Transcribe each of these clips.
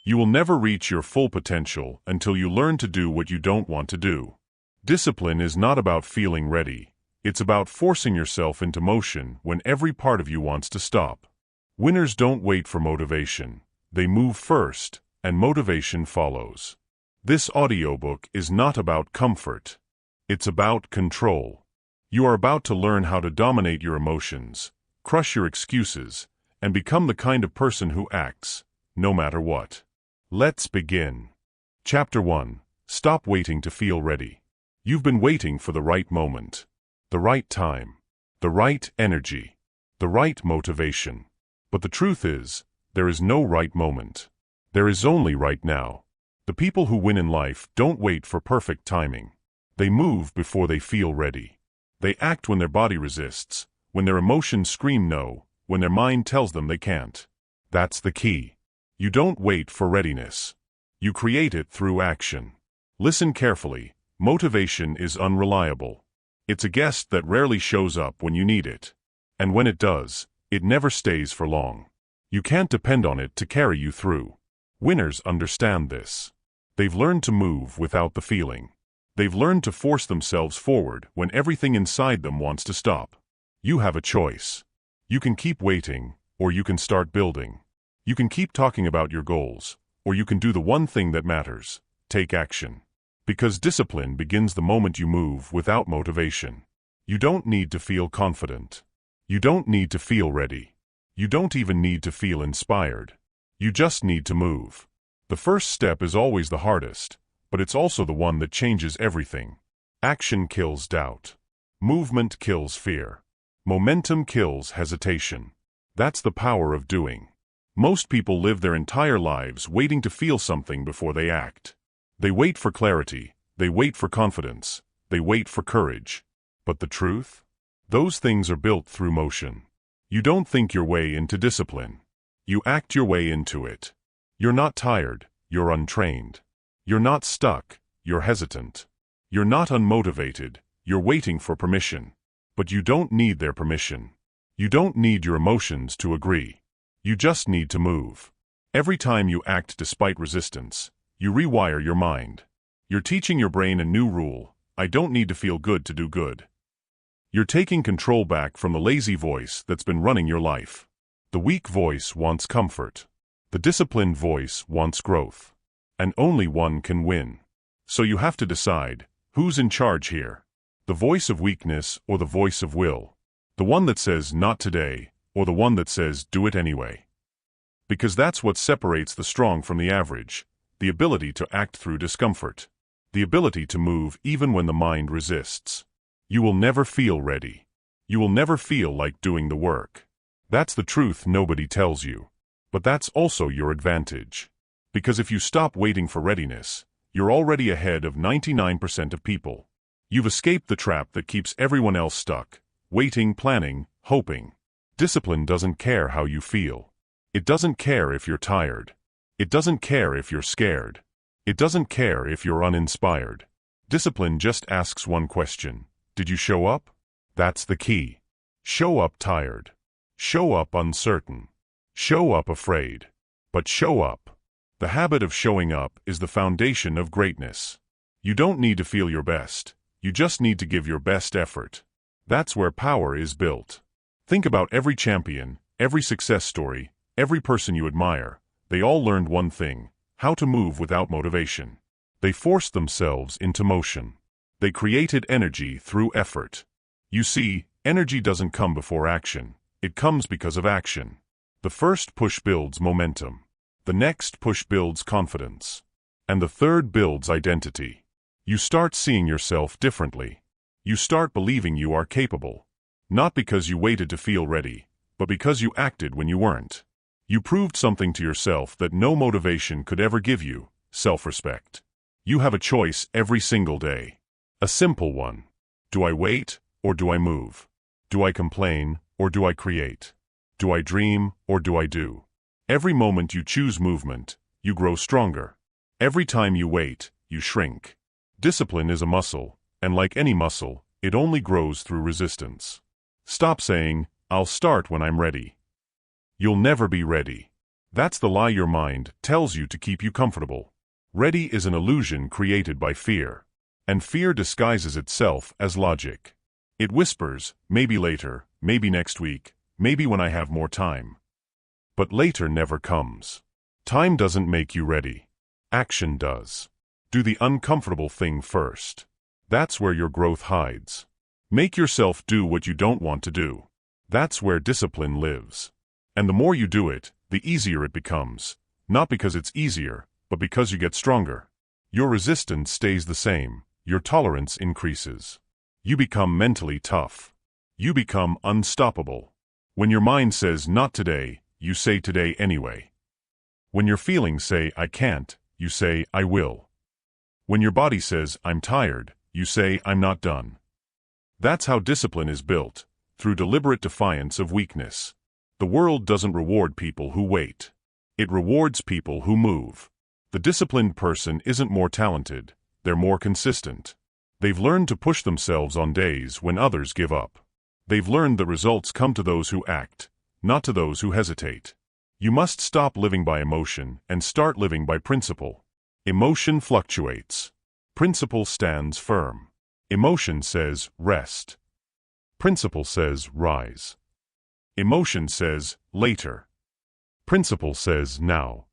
You will never reach your full potential until you learn to do what you don't want to do. Discipline is not about feeling ready. It's about forcing yourself into motion when every part of you wants to stop. Winners don't wait for motivation. They move first, and motivation follows. This audiobook is not about comfort. It's about control. You are about to learn how to dominate your emotions, crush your excuses, and become the kind of person who acts, no matter what. Let's begin. Chapter 1. Stop waiting to feel ready. You've been waiting for the right moment, the right time, the right energy, the right motivation. But the truth is, there is no right moment. There is only right now. The people who win in life don't wait for perfect timing. They move before they feel ready. They act when their body resists, when their emotions scream no, when their mind tells them they can't. That's the key. You don't wait for readiness. You create it through action. Listen carefully. Motivation is unreliable. It's a guest that rarely shows up when you need it. And when it does, it never stays for long. You can't depend on it to carry you through. Winners understand this. They've learned to move without the feeling. They've learned to force themselves forward when everything inside them wants to stop. You have a choice. You can keep waiting, or you can start building. You can keep talking about your goals, or you can do the one thing that matters: take action. Because discipline begins the moment you move without motivation. You don't need to feel confident. You don't need to feel ready. You don't even need to feel inspired. You just need to move. The first step is always the hardest, but it's also the one that changes everything. Action kills doubt. Movement kills fear. Momentum kills hesitation. That's the power of doing. Most people live their entire lives waiting to feel something before they act. They wait for clarity, they wait for confidence, they wait for courage. But the truth? Those things are built through motion. You don't think your way into discipline. You act your way into it. You're not tired, you're untrained. You're not stuck, you're hesitant. You're not unmotivated, you're waiting for permission. But you don't need their permission. You don't need your emotions to agree. You just need to move. Every time you act despite resistance, you rewire your mind. You're teaching your brain a new rule: I don't need to feel good to do good. You're taking control back from the lazy voice that's been running your life. The weak voice wants comfort. The disciplined voice wants growth. And only one can win. So you have to decide, who's in charge here? The voice of weakness or the voice of will? The one that says not today, or the one that says do it anyway? Because that's what separates the strong from the average. The ability to act through discomfort. The ability to move even when the mind resists. You will never feel ready. You will never feel like doing the work. That's the truth nobody tells you. But that's also your advantage. Because if you stop waiting for readiness, you're already ahead of 99% of people. You've escaped the trap that keeps everyone else stuck, waiting, planning, hoping. Discipline doesn't care how you feel. It doesn't care if you're tired. It doesn't care if you're scared. It doesn't care if you're uninspired. Discipline just asks one question: did you show up? That's the key. Show up tired. Show up uncertain. Show up afraid. But show up. The habit of showing up is the foundation of greatness. You don't need to feel your best. You just need to give your best effort. That's where power is built. Think about every champion, every success story, every person you admire. They all learned one thing: how to move without motivation. They forced themselves into motion. They created energy through effort. You see, energy doesn't come before action. It comes because of action. The first push builds momentum. The next push builds confidence. And the third builds identity. You start seeing yourself differently. You start believing you are capable. Not because you waited to feel ready, but because you acted when you weren't. You proved something to yourself that no motivation could ever give you: self-respect. You have a choice every single day. A simple one. Do I wait, or do I move? Do I complain, or do I create? Do I dream, or do I do? Every moment you choose movement, you grow stronger. Every time you wait, you shrink. Discipline is a muscle, and like any muscle, it only grows through resistance. Stop saying, "I'll start when I'm ready." You'll never be ready. That's the lie your mind tells you to keep you comfortable. Ready is an illusion created by fear. And fear disguises itself as logic. It whispers, maybe later, maybe next week, maybe when I have more time. But later never comes. Time doesn't make you ready. Action does. Do the uncomfortable thing first. That's where your growth hides. Make yourself do what you don't want to do. That's where discipline lives. And the more you do it, the easier it becomes. Not because it's easier, but because you get stronger. Your resistance stays the same. Your tolerance increases. You become mentally tough. You become unstoppable. When your mind says not today, you say today anyway. When your feelings say I can't, you say I will. When your body says I'm tired, you say I'm not done. That's how discipline is built, through deliberate defiance of weakness. The world doesn't reward people who wait. It rewards people who move. The disciplined person isn't more talented, they're more consistent. They've learned to push themselves on days when others give up. They've learned that results come to those who act, not to those who hesitate. You must stop living by emotion and start living by principle. Emotion fluctuates. Principle stands firm. Emotion says rest. Principle says rise. Emotion says later. Principle says now.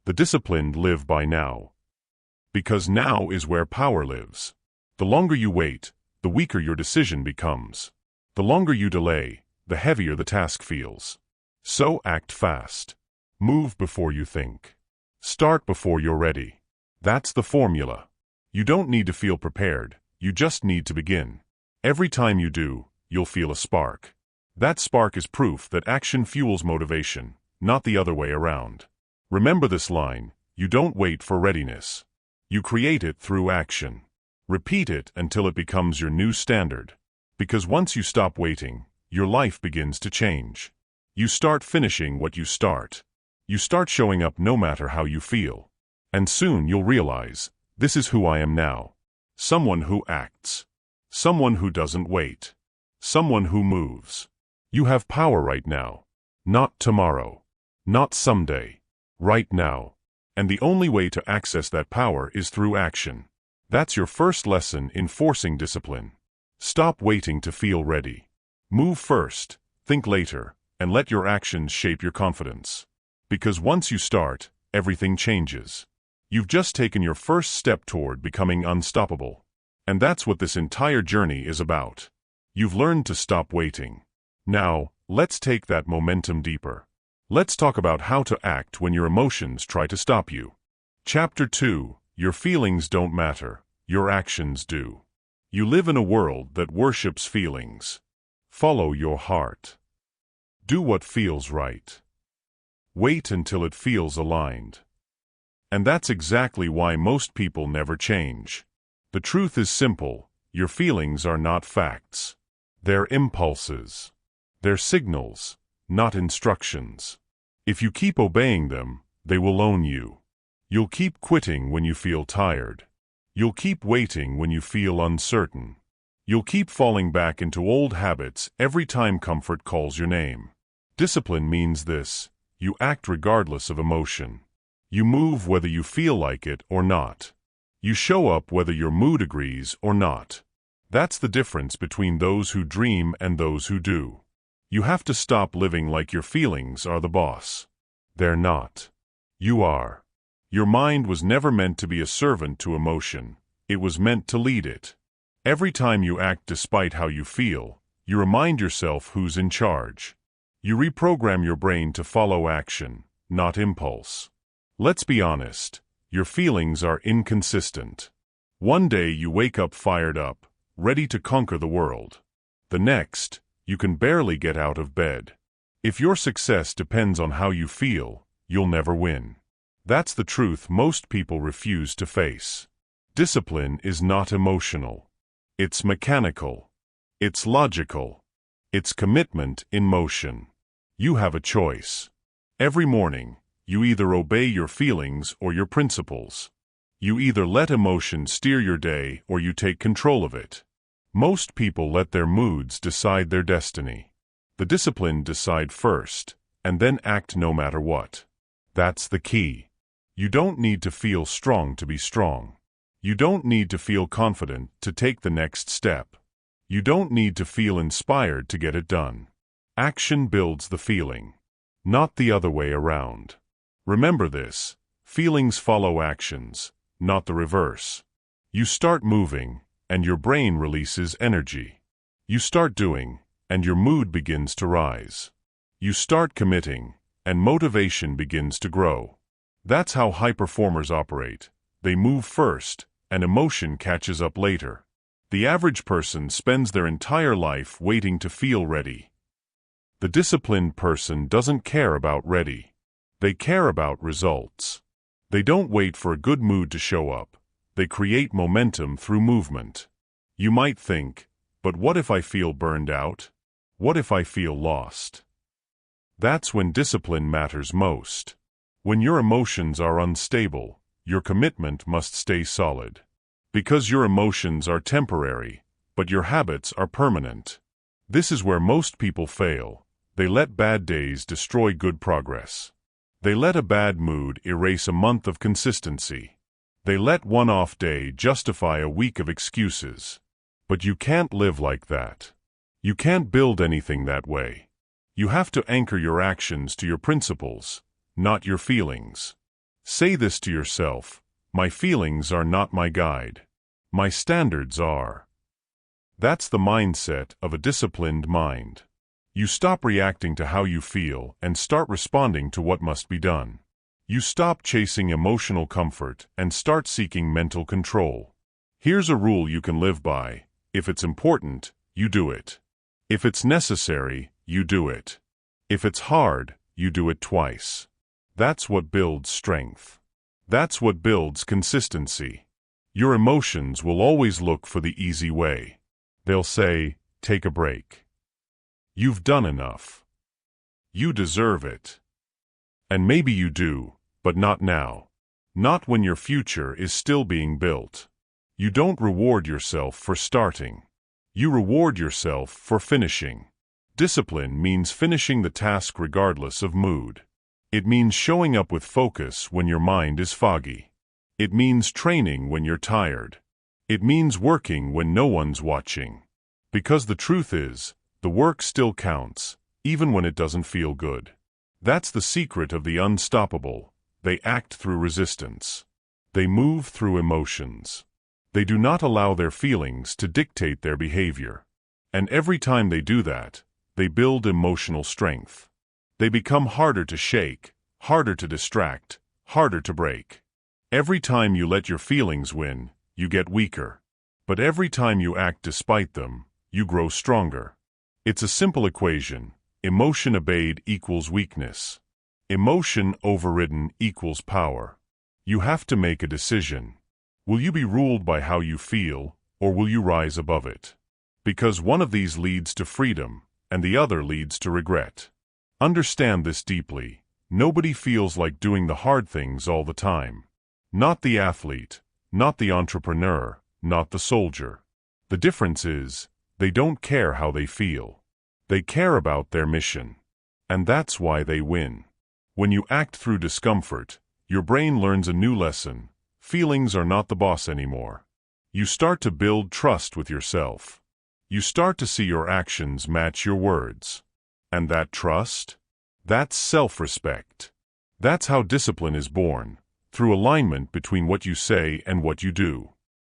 The disciplined live by now. Because now is where power lives. The longer you wait, the weaker your decision becomes. The longer you delay, the heavier the task feels. So act fast. Move before you think. Start before you're ready. That's the formula. You don't need to feel prepared, you just need to begin. Every time you do, you'll feel a spark. That spark is proof that action fuels motivation, not the other way around. Remember this line, you don't wait for readiness. You create it through action. Repeat it until it becomes your new standard. Because once you stop waiting, your life begins to change. You start finishing what you start. You start showing up no matter how you feel. And soon you'll realize, this is who I am now. Someone who acts. Someone who doesn't wait. Someone who moves. You have power right now. Not tomorrow. Not someday. Right now. And the only way to access that power is through action. That's your first lesson in forcing discipline. Stop waiting to feel ready. Move first, think later, and let your actions shape your confidence. Because once you start, everything changes. You've just taken your first step toward becoming unstoppable. And that's what this entire journey is about. You've learned to stop waiting. Now, let's take that momentum deeper. Let's talk about how to act when your emotions try to stop you. Chapter 2. Your feelings don't matter, your actions do. You live in a world that worships feelings. Follow your heart. Do what feels right. Wait until it feels aligned. And that's exactly why most people never change. The truth is simple, your feelings are not facts. They're impulses. They're signals, not instructions. If you keep obeying them, they will own you. You'll keep quitting when you feel tired. You'll keep waiting when you feel uncertain. You'll keep falling back into old habits every time comfort calls your name. Discipline means this: you act regardless of emotion. You move whether you feel like it or not. You show up whether your mood agrees or not. That's the difference between those who dream and those who do. You have to stop living like your feelings are the boss. They're not. You are. Your mind was never meant to be a servant to emotion. It was meant to lead it. Every time you act despite how you feel, you remind yourself who's in charge. You reprogram your brain to follow action, not impulse. Let's be honest, your feelings are inconsistent. One day you wake up fired up, ready to conquer the world. The next, you can barely get out of bed. If your success depends on how you feel, you'll never win. That's the truth most people refuse to face. Discipline is not emotional. It's mechanical. It's logical. It's commitment in motion. You have a choice. Every morning, you either obey your feelings or your principles. You either let emotion steer your day or you take control of it. Most people let their moods decide their destiny. The disciplined decide first, and then act no matter what. That's the key. You don't need to feel strong to be strong. You don't need to feel confident to take the next step. You don't need to feel inspired to get it done. Action builds the feeling, not the other way around. Remember this: feelings follow actions, not the reverse. You start moving, and your brain releases energy. You start doing, and your mood begins to rise. You start committing, and motivation begins to grow. That's how high performers operate. They move first, and emotion catches up later. The average person spends their entire life waiting to feel ready. The disciplined person doesn't care about ready. They care about results. They don't wait for a good mood to show up. They create momentum through movement. You might think, but what if I feel burned out? What if I feel lost? That's when discipline matters most. When your emotions are unstable, your commitment must stay solid. Because your emotions are temporary, but your habits are permanent. This is where most people fail. They let bad days destroy good progress. They let a bad mood erase a month of consistency. They let one off day justify a week of excuses. But you can't live like that. You can't build anything that way. You have to anchor your actions to your principles, not your feelings. Say this to yourself: my feelings are not my guide. My standards are. That's the mindset of a disciplined mind. You stop reacting to how you feel and start responding to what must be done. You stop chasing emotional comfort and start seeking mental control. Here's a rule you can live by: if it's important, you do it. If it's necessary, you do it. If it's hard, you do it twice. That's what builds strength. That's what builds consistency. Your emotions will always look for the easy way. They'll say, take a break. You've done enough. You deserve it. And maybe you do, but not now. Not when your future is still being built. You don't reward yourself for starting. You reward yourself for finishing. Discipline means finishing the task regardless of mood. It means showing up with focus when your mind is foggy. It means training when you're tired. It means working when no one's watching. Because the truth is, the work still counts, even when it doesn't feel good. That's the secret of the unstoppable. They act through resistance. They move through emotions. They do not allow their feelings to dictate their behavior. And every time they do that, they build emotional strength. They become harder to shake, harder to distract, harder to break. Every time you let your feelings win, you get weaker. But every time you act despite them, you grow stronger. It's a simple equation. Emotion obeyed equals weakness. Emotion overridden equals power. You have to make a decision. Will you be ruled by how you feel, or will you rise above it? Because one of these leads to freedom, and the other leads to regret. Understand this deeply. Nobody feels like doing the hard things all the time. Not the athlete, not the entrepreneur, not the soldier. The difference is, they don't care how they feel. They care about their mission. And that's why they win. When you act through discomfort, your brain learns a new lesson. Feelings are not the boss anymore. You start to build trust with yourself. You start to see your actions match your words. And that trust? That's self-respect. That's how discipline is born, through alignment between what you say and what you do.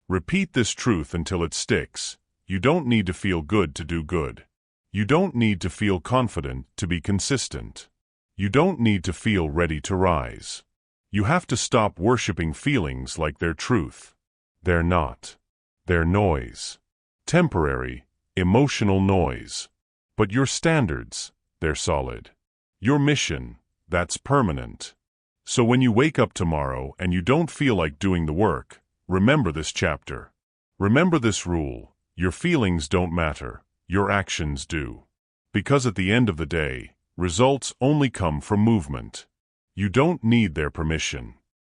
Repeat this truth until it sticks. You don't need to feel good to do good. You don't need to feel confident to be consistent. You don't need to feel ready to rise. You have to stop worshiping feelings like they're truth. They're not. They're noise. Temporary, emotional noise. But your standards, they're solid. Your mission, that's permanent. So when you wake up tomorrow and you don't feel like doing the work, remember this chapter. Remember this rule. Your feelings don't matter, your actions do. Because at the end of the day, results only come from movement. You don't need their permission.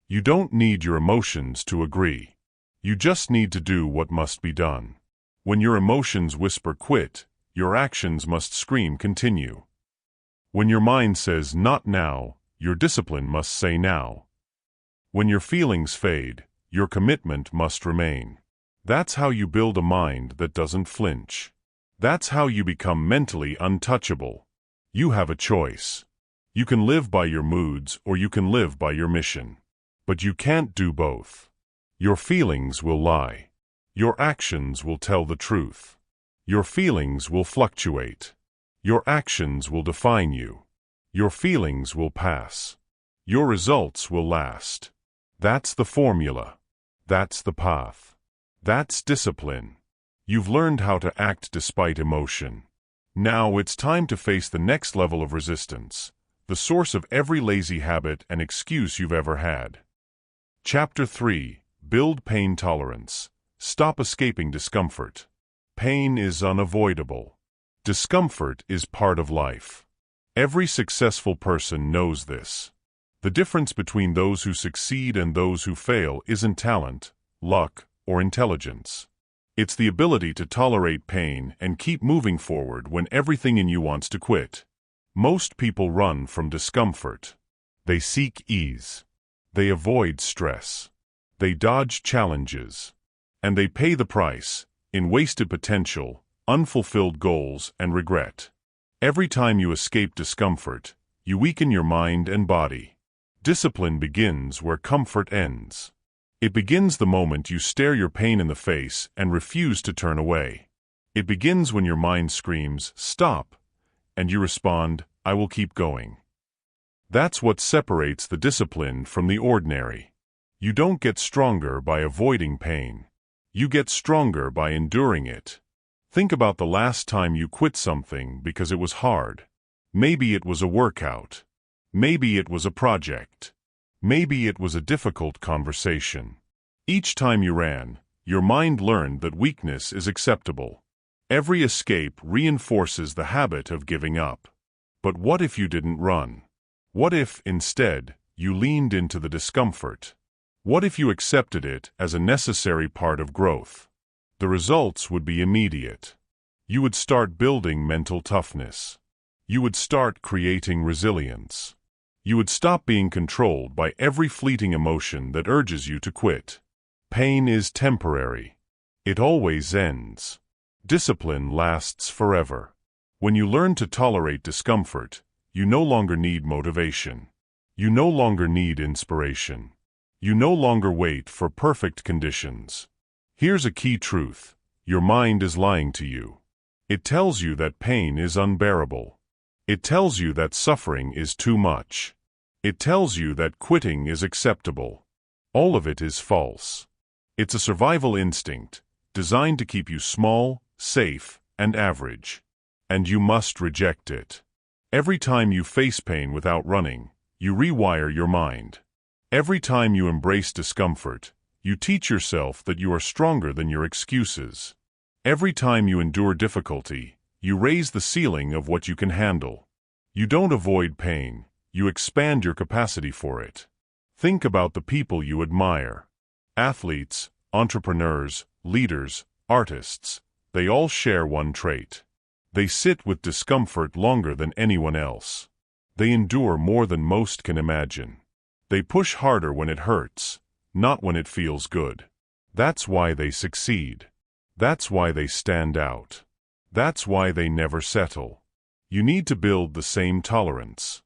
You don't need your emotions to agree. You just need to do what must be done. When your emotions whisper quit, your actions must scream continue. When your mind says not now, your discipline must say now. When your feelings fade, your commitment must remain. That's how you build a mind that doesn't flinch. That's how you become mentally untouchable. You have a choice. You can live by your moods or you can live by your mission. But you can't do both. Your feelings will lie. Your actions will tell the truth. Your feelings will fluctuate. Your actions will define you. Your feelings will pass. Your results will last. That's the formula. That's the path. That's discipline. You've learned how to act despite emotion. Now it's time to face the next level of resistance, the source of every lazy habit and excuse you've ever had. Chapter 3. Build pain tolerance. Stop escaping discomfort. Pain is unavoidable. Discomfort is part of life. Every successful person knows this. The difference between those who succeed and those who fail isn't talent, luck, or intelligence. It's the ability to tolerate pain and keep moving forward when everything in you wants to quit. Most people run from discomfort. They seek ease. They avoid stress. They dodge challenges. And they pay the price in wasted potential, unfulfilled goals, and regret. Every time you escape discomfort, you weaken your mind and body. Discipline begins where comfort ends. It begins the moment you stare your pain in the face and refuse to turn away. It begins when your mind screams, "Stop," and you respond, "I will keep going." That's what separates the disciplined from the ordinary. You don't get stronger by avoiding pain. You get stronger by enduring it. Think about the last time you quit something because it was hard. Maybe it was a workout. Maybe it was a project. Maybe it was a difficult conversation. Each time you ran, your mind learned that weakness is acceptable. Every escape reinforces the habit of giving up. But what if you didn't run? What if, instead, you leaned into the discomfort? What if you accepted it as a necessary part of growth? The results would be immediate. You would start building mental toughness. You would start creating resilience. You would stop being controlled by every fleeting emotion that urges you to quit. Pain is temporary. It always ends. Discipline lasts forever. When you learn to tolerate discomfort, you no longer need motivation. You no longer need inspiration. You no longer wait for perfect conditions. Here's a key truth. Your mind is lying to you. It tells you that pain is unbearable. It tells you that suffering is too much. It tells you that quitting is acceptable. All of it is false. It's a survival instinct, designed to keep you small, safe, and average. And you must reject it. Every time you face pain without running, you rewire your mind. Every time you embrace discomfort, you teach yourself that you are stronger than your excuses. Every time you endure difficulty, you raise the ceiling of what you can handle. You don't avoid pain, you expand your capacity for it. Think about the people you admire. Athletes, entrepreneurs, leaders, artists, they all share one trait. They sit with discomfort longer than anyone else. They endure more than most can imagine. They push harder when it hurts, not when it feels good. That's why they succeed. That's why they stand out. That's why they never settle. You need to build the same tolerance.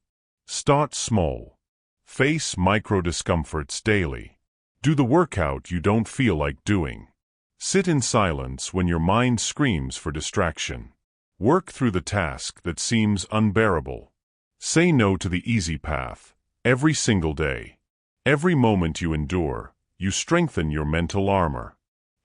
Start small. Face micro discomforts daily. Do the workout you don't feel like doing. Sit in silence when your mind screams for distraction. Work through the task that seems unbearable. Say no to the easy path, every single day. Every moment you endure, you strengthen your mental armor.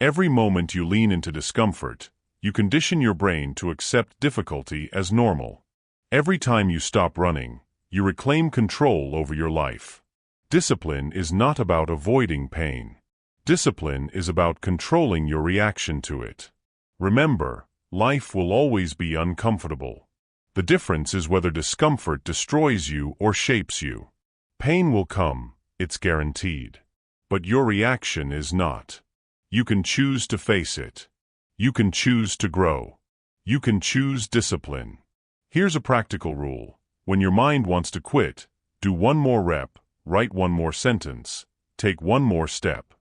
Every moment you lean into discomfort, you condition your brain to accept difficulty as normal. Every time you stop running, you reclaim control over your life. Discipline is not about avoiding pain. Discipline is about controlling your reaction to it. Remember, life will always be uncomfortable. The difference is whether discomfort destroys you or shapes you. Pain will come, it's guaranteed. But your reaction is not. You can choose to face it. You can choose to grow. You can choose discipline. Here's a practical rule. When your mind wants to quit, Do one more rep, write one more sentence, take one more step.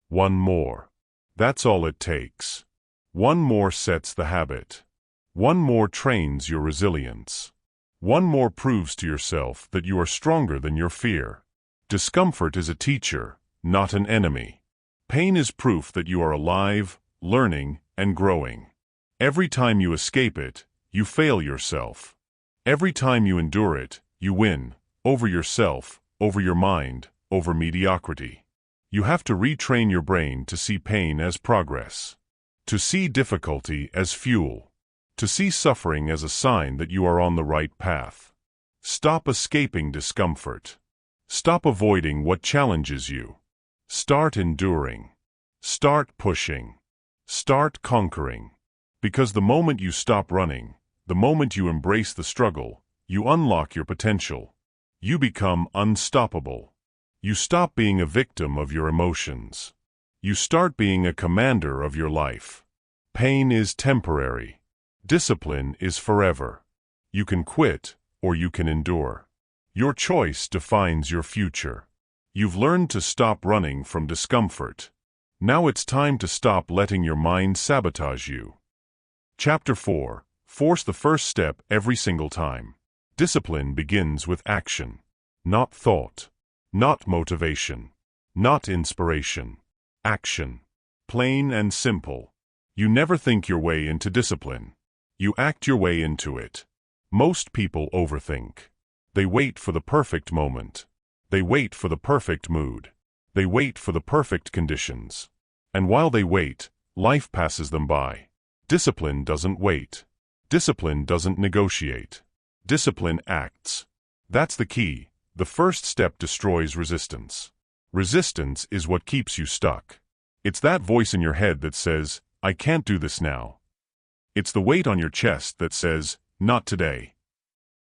One more. That's all it takes. One more sets the habit. One more trains your resilience. One more proves to yourself that you are stronger than your fear. Discomfort is a teacher, not an enemy. Pain is proof that you are alive, learning, and growing. Every time you escape it, you fail yourself. Every time you endure it, you win, over yourself, over your mind, over mediocrity. You have to retrain your brain to see pain as progress, to see difficulty as fuel, to see suffering as a sign that you are on the right path. Stop escaping discomfort. Stop avoiding what challenges you. Start enduring. Start pushing. Start conquering. Because the moment you stop running, the moment you embrace the struggle, you unlock your potential. You become unstoppable. You stop being a victim of your emotions. You start being a commander of your life. Pain is temporary. Discipline is forever. You can quit, or you can endure. Your choice defines your future. You've learned to stop running from discomfort. Now it's time to stop letting your mind sabotage you. Chapter 4. Force the first step every single time. Discipline begins with action, not thought, not motivation, not inspiration. Action. Plain and simple. You never think your way into discipline. You act your way into it. Most people overthink. They wait for the perfect moment. They wait for the perfect mood. They wait for the perfect conditions. And while they wait, life passes them by. Discipline doesn't wait. Discipline doesn't negotiate. Discipline acts. That's the key. The first step destroys resistance. Resistance is what keeps you stuck. It's that voice in your head that says, "I can't do this now." It's the weight on your chest that says, "Not today."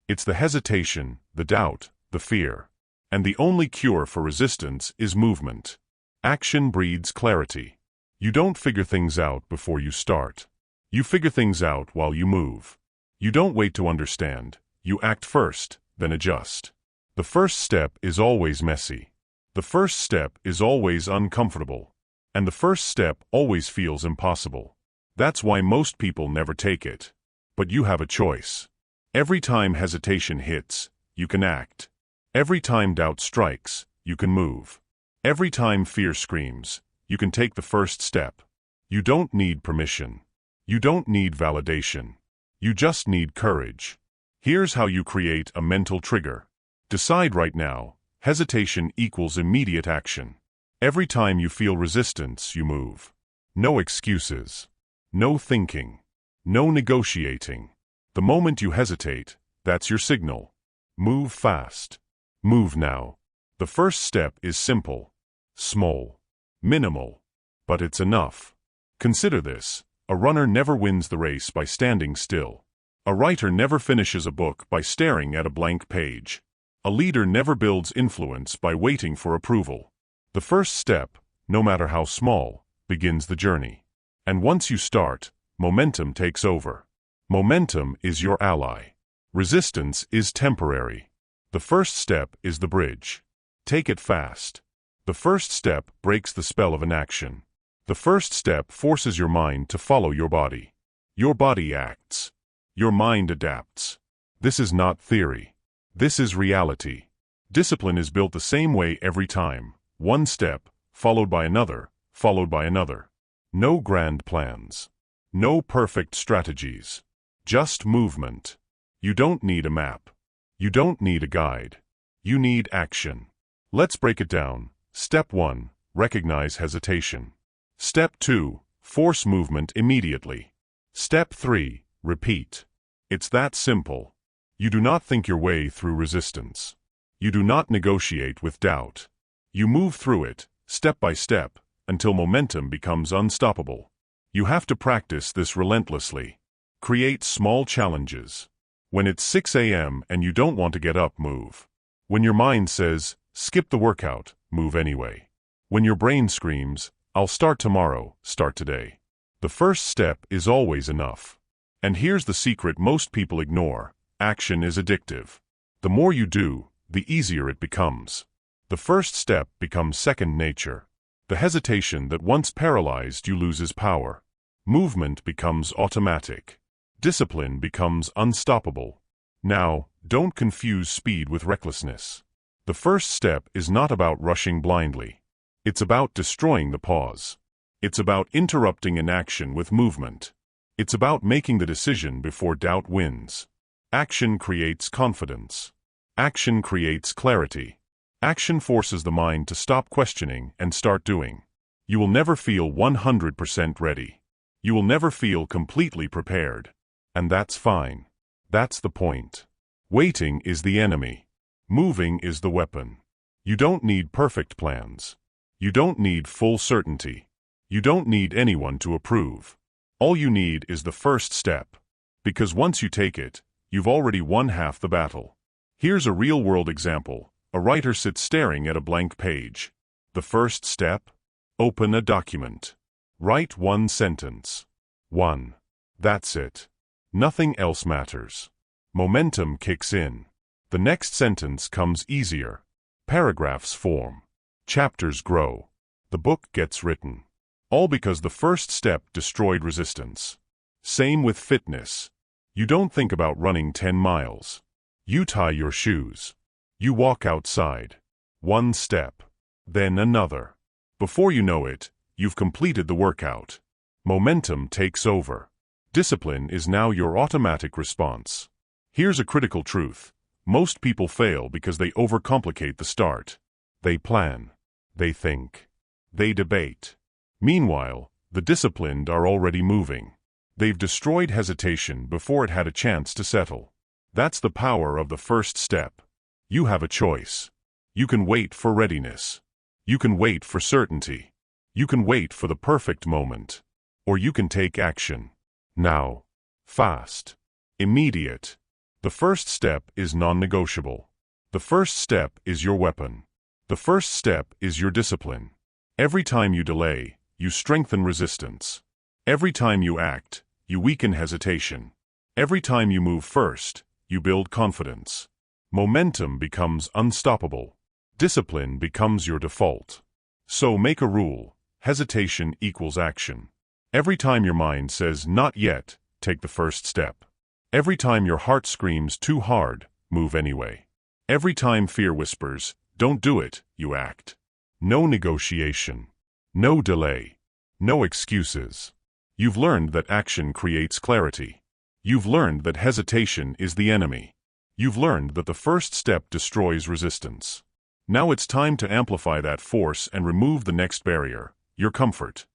It's the hesitation, the doubt, the fear. And the only cure for resistance is movement. Action breeds clarity. You don't figure things out before you start. You figure things out while you move. You don't wait to understand. You act first, then adjust. The first step is always messy. The first step is always uncomfortable. And the first step always feels impossible. That's why most people never take it. But you have a choice. Every time hesitation hits, you can act. Every time doubt strikes, you can move. Every time fear screams, you can take the first step. You don't need permission. You don't need validation. You just need courage. Here's how you create a mental trigger. Decide right now, hesitation equals immediate action. Every time you feel resistance, you move. No excuses. No thinking. No negotiating. The moment you hesitate, that's your signal. Move fast. Move now. The first step is simple, small, minimal, but it's enough. Consider this. A runner never wins the race by standing still. A writer never finishes a book by staring at a blank page. A leader never builds influence by waiting for approval. The first step, no matter how small, begins the journey. And once you start, momentum takes over. Momentum is your ally. Resistance is temporary. The first step is the bridge. Take it fast. The first step breaks the spell of inaction. The first step forces your mind to follow your body. Your body acts. Your mind adapts. This is not theory. This is reality. Discipline is built the same way every time. One step, followed by another, followed by another. No grand plans. No perfect strategies. Just movement. You don't need a map. You don't need a guide. You need action. Let's break it down. Step 1. Recognize hesitation. Step 2. Force movement immediately. Step 3. Repeat. It's that simple. You do not think your way through resistance. You do not negotiate with doubt. You move through it, step by step, until momentum becomes unstoppable. You have to practice this relentlessly. Create small challenges. When it's 6 a.m. and you don't want to get up, move. When your mind says, skip the workout, move anyway. When your brain screams, I'll start tomorrow, start today. The first step is always enough. And here's the secret most people ignore. Action is addictive. The more you do, the easier it becomes. The first step becomes second nature. The hesitation that once paralyzed you loses power. Movement becomes automatic. Discipline becomes unstoppable. Now, don't confuse speed with recklessness. The first step is not about rushing blindly. It's about destroying the pause. It's about interrupting inaction with movement. It's about making the decision before doubt wins. Action creates confidence. Action creates clarity. Action forces the mind to stop questioning and start doing. You will never feel 100% ready. You will never feel completely prepared. And that's fine. That's the point. Waiting is the enemy. Moving is the weapon. You don't need perfect plans. You don't need full certainty. You don't need anyone to approve. All you need is the first step. Because once you take it, you've already won half the battle. Here's a real-world example. A writer sits staring at a blank page. The first step? Open a document. Write one sentence. 1. That's it. Nothing else matters. Momentum kicks in. The next sentence comes easier. Paragraphs form. Chapters grow. The book gets written. All because the first step destroyed resistance. Same with fitness. You don't think about running 10 miles. You tie your shoes. You walk outside. One step. Then another. Before you know it, you've completed the workout. Momentum takes over. Discipline is now your automatic response. Here's a critical truth. Most people fail because they overcomplicate the start. They plan. They think. They debate. Meanwhile, the disciplined are already moving. They've destroyed hesitation before it had a chance to settle. That's the power of the first step. You have a choice. You can wait for readiness. You can wait for certainty. You can wait for the perfect moment. Or you can take action. Now. Fast. Immediate. The first step is non-negotiable. The first step is your weapon. The first step is your discipline. Every time you delay, you strengthen resistance. Every time you act, you weaken hesitation. Every time you move first, you build confidence. Momentum becomes unstoppable. Discipline becomes your default. So make a rule. Hesitation equals action. Every time your mind says not yet, take the first step. Every time your heart screams too hard, move anyway. Every time fear whispers, don't do it, you act. No negotiation. No delay. No excuses. You've learned that action creates clarity. You've learned that hesitation is the enemy. You've learned that the first step destroys resistance. Now it's time to amplify that force and remove the next barrier, your comfort.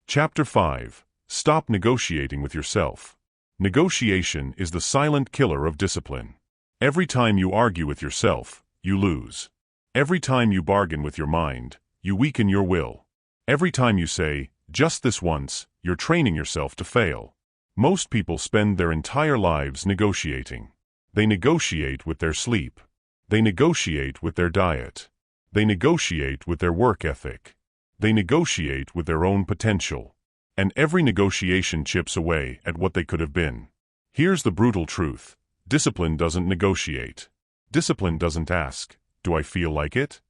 Chapter 5. Stop negotiating with yourself. Negotiation is the silent killer of discipline. Every time you argue with yourself, you lose. Every time you bargain with your mind, you weaken your will. Every time you say, just this once, you're training yourself to fail. Most people spend their entire lives negotiating. They negotiate with their sleep. They negotiate with their diet. They negotiate with their work ethic. They negotiate with their own potential. And every negotiation chips away at what they could have been. Here's the brutal truth. Discipline doesn't negotiate. Discipline doesn't ask, do I feel like it?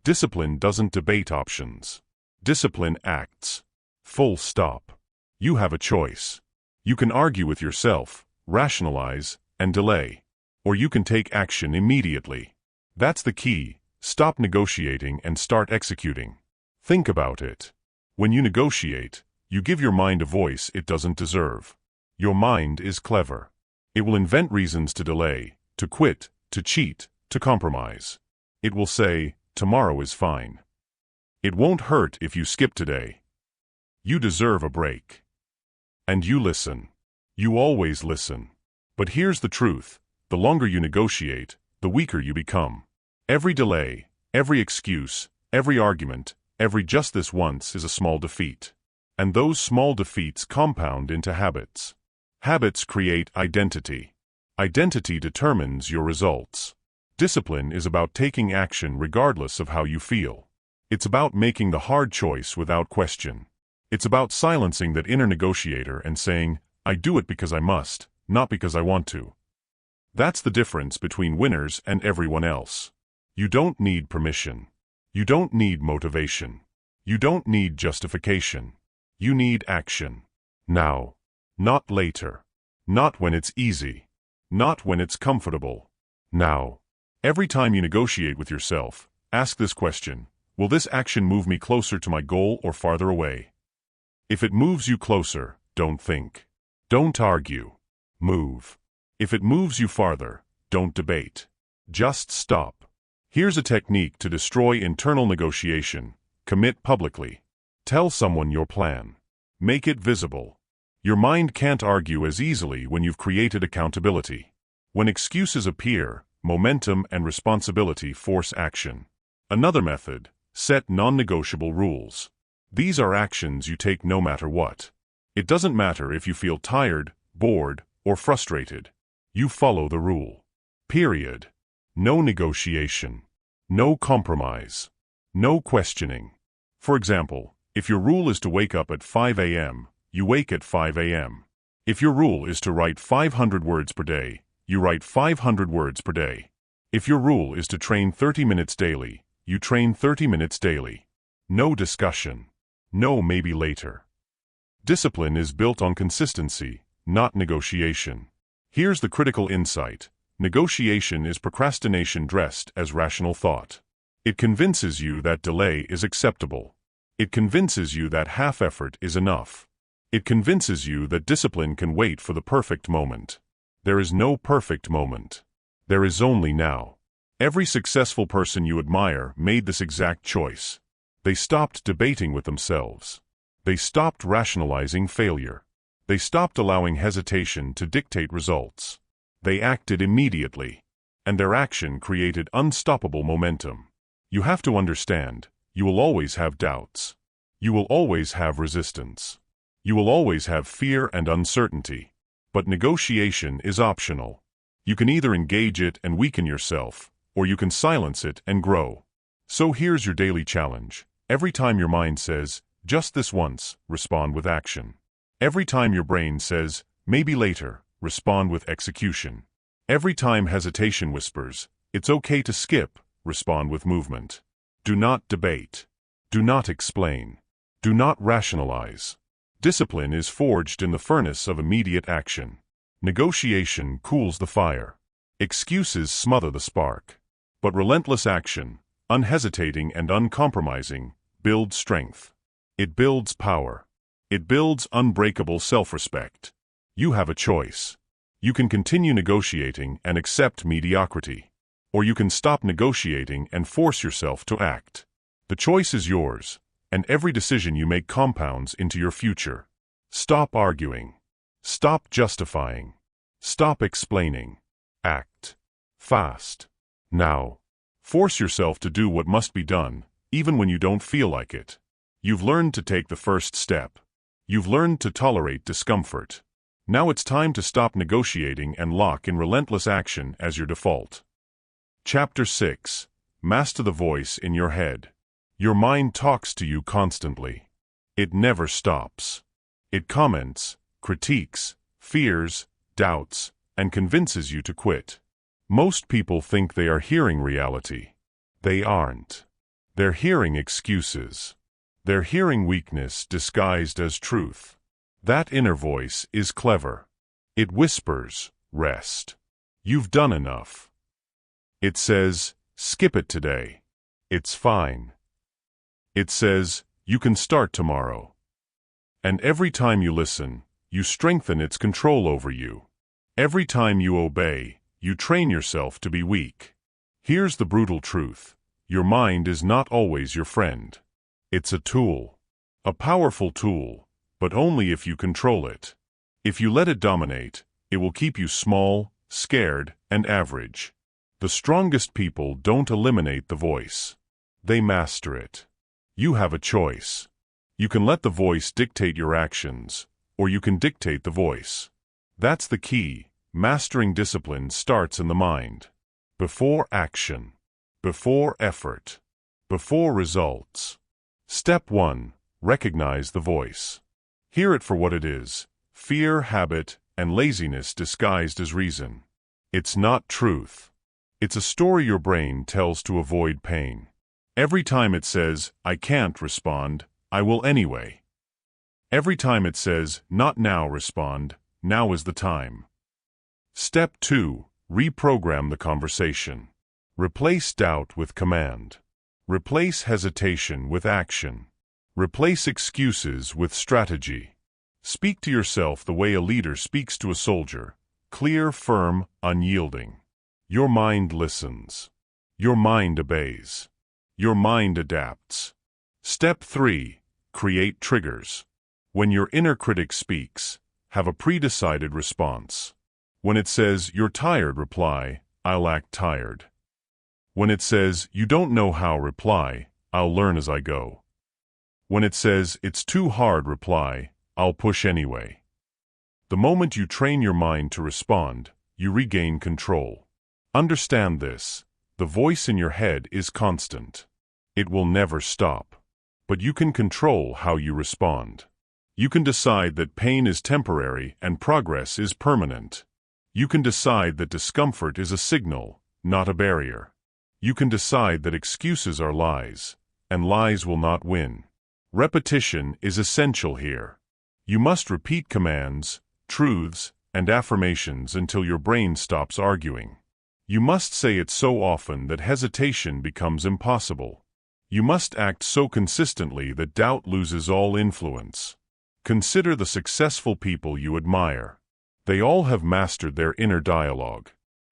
Discipline doesn't debate options. Discipline acts. Full stop. You have a choice. You can argue with yourself, rationalize, and delay. Or you can take action immediately. That's the key. Stop negotiating and start executing. Think about it. When you negotiate, you give your mind a voice it doesn't deserve. Your mind is clever. It will invent reasons to delay, to quit, to cheat, to compromise. It will say, tomorrow is fine. It won't hurt if you skip today. You deserve a break. And you listen. You always listen. But here's the truth. The longer you negotiate, the weaker you become. Every delay, every excuse, every argument, every just this once is a small defeat. And those small defeats compound into habits. Habits create identity. Identity determines your results. Discipline is about taking action regardless of how you feel. It's about making the hard choice without question. It's about silencing that inner negotiator and saying, I do it because I must, not because I want to. That's the difference between winners and everyone else. You don't need permission. You don't need motivation. You don't need justification. You need action. Now. Not later. Not when it's easy. Not when it's comfortable. Now. Every time you negotiate with yourself, ask this question: will this action move me closer to my goal or farther away? If it moves you closer, don't think. Don't argue. Move. If it moves you farther, don't debate. Just stop. Here's a technique to destroy internal negotiation. Commit publicly. Tell someone your plan. Make it visible. Your mind can't argue as easily when you've created accountability. When excuses appear, momentum and responsibility force action. Another method: set non-negotiable rules. These are actions you take no matter what. It doesn't matter if you feel tired, bored, or frustrated. You follow the rule. Period. No negotiation. No compromise. No questioning. For example, if your rule is to wake up at 5 a.m., you wake at 5 a.m. If your rule is to write 500 words per day, you write 500 words per day. If your rule is to train 30 minutes daily, you train 30 minutes daily. No discussion. No maybe later. Discipline is built on consistency, not negotiation. Here's the critical insight: negotiation is procrastination dressed as rational thought. It convinces you that delay is acceptable. It convinces you that half effort is enough. It convinces you that discipline can wait for the perfect moment. There is no perfect moment. There is only now. Every successful person you admire made this exact choice. They stopped debating with themselves. They stopped rationalizing failure. They stopped allowing hesitation to dictate results. They acted immediately. And their action created unstoppable momentum. You have to understand, you will always have doubts. You will always have resistance. You will always have fear and uncertainty. But negotiation is optional. You can either engage it and weaken yourself, or you can silence it and grow. So here's your daily challenge. Every time your mind says, just this once, respond with action. Every time your brain says, maybe later, respond with execution. Every time hesitation whispers, it's okay to skip, respond with movement. Do not debate. Do not explain. Do not rationalize. Discipline is forged in the furnace of immediate action. Negotiation cools the fire. Excuses smother the spark. But relentless action, unhesitating and uncompromising, builds strength. It builds power. It builds unbreakable self-respect. You have a choice. You can continue negotiating and accept mediocrity. Or you can stop negotiating and force yourself to act. The choice is yours, and every decision you make compounds into your future. Stop arguing. Stop justifying. Stop explaining. Act. Fast. Now. Force yourself to do what must be done, even when you don't feel like it. You've learned to take the first step. You've learned to tolerate discomfort. Now it's time to stop negotiating and lock in relentless action as your default. Chapter 6. Master the voice in your head. Your mind talks to you constantly. It never stops. It comments, critiques, fears, doubts, and convinces you to quit. Most people think they are hearing reality. They aren't. They're hearing excuses. They're hearing weakness disguised as truth. That inner voice is clever. It whispers, rest. You've done enough. It says, skip it today. It's fine. It says, you can start tomorrow. And every time you listen, you strengthen its control over you. Every time you obey, you train yourself to be weak. Here's the brutal truth. Your mind is not always your friend. It's a tool. A powerful tool, but only if you control it. If you let it dominate, it will keep you small, scared, and average. The strongest people don't eliminate the voice. They master it. You have a choice. You can let the voice dictate your actions, or you can dictate the voice. That's the key. Mastering discipline starts in the mind. Before action. Before effort. Before results. Step 1. Recognize the voice. Hear it for what it is: fear, habit, and laziness disguised as reason. It's not truth. It's a story your brain tells to avoid pain. Every time it says, I can't respond, I will anyway. Every time it says, not now, respond, now is the time. Step 2. Reprogram the conversation. Replace doubt with command. Replace hesitation with action. Replace excuses with strategy. Speak to yourself the way a leader speaks to a soldier, clear, firm, unyielding. Your mind listens. Your mind obeys. Your mind adapts. Step 3. Create triggers. When your inner critic speaks, have a pre-decided response. When it says, you're tired, reply, I'll act tired. When it says, you don't know how, reply, I'll learn as I go. When it says, it's too hard, reply, I'll push anyway. The moment you train your mind to respond, you regain control. Understand this: the voice in your head is constant. It will never stop. But you can control how you respond. You can decide that pain is temporary and progress is permanent. You can decide that discomfort is a signal, not a barrier. You can decide that excuses are lies, and lies will not win. Repetition is essential here. You must repeat commands, truths, and affirmations until your brain stops arguing. You must say it so often that hesitation becomes impossible. You must act so consistently that doubt loses all influence. Consider the successful people you admire. They all have mastered their inner dialogue.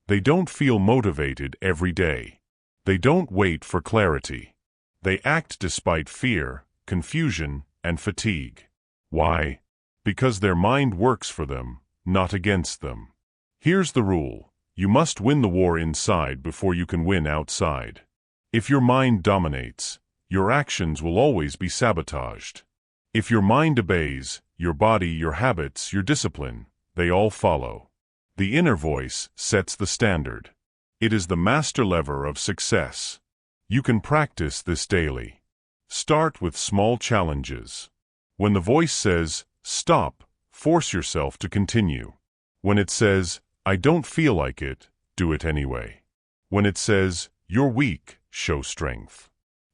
They don't feel motivated every day. They don't wait for clarity. They act despite fear, confusion, and fatigue. Why? Because their mind works for them, not against them. Here's the rule: you must win the war inside before you can win outside. If your mind dominates, your actions will always be sabotaged. If your mind obeys, your body, your habits, your discipline, they all follow. The inner voice sets the standard. It is the master lever of success. You can practice this daily. Start with small challenges. When the voice says, stop, force yourself to continue. When it says, I don't feel like it, do it anyway. When it says, you're weak, show strength.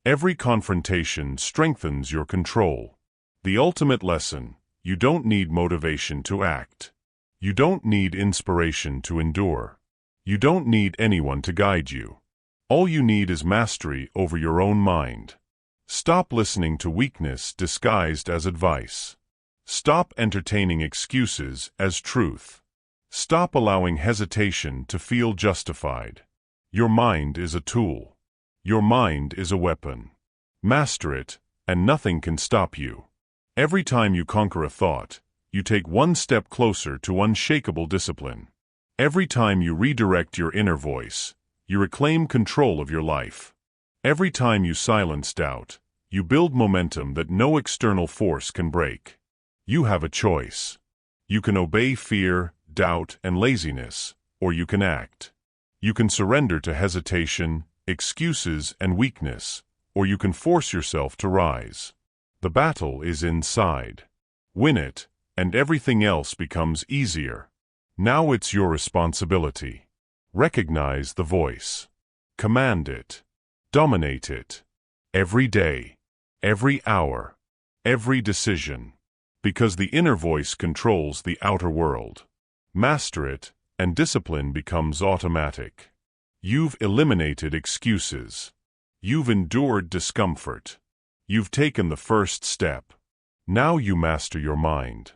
Every confrontation strengthens your control. The ultimate lesson: you don't need motivation to act. You don't need inspiration to endure. You don't need anyone to guide you. All you need is mastery over your own mind. Stop listening to weakness disguised as advice. Stop entertaining excuses as truth. Stop allowing hesitation to feel justified. Your mind is a tool. Your mind is a weapon. Master it, and nothing can stop you. Every time you conquer a thought, you take one step closer to unshakable discipline. Every time you redirect your inner voice, you reclaim control of your life. Every time you silence doubt, you build momentum that no external force can break. You have a choice. You can obey fear, doubt, and laziness, or you can act. You can surrender to hesitation, excuses, and weakness, or you can force yourself to rise. The battle is inside. Win it, and everything else becomes easier. Now it's your responsibility. Recognize the voice. Command it. Dominate it. Every day. Every hour. Every decision. Because the inner voice controls the outer world. Master it, and discipline becomes automatic. You've eliminated excuses. You've endured discomfort. You've taken the first step. Now you master your mind.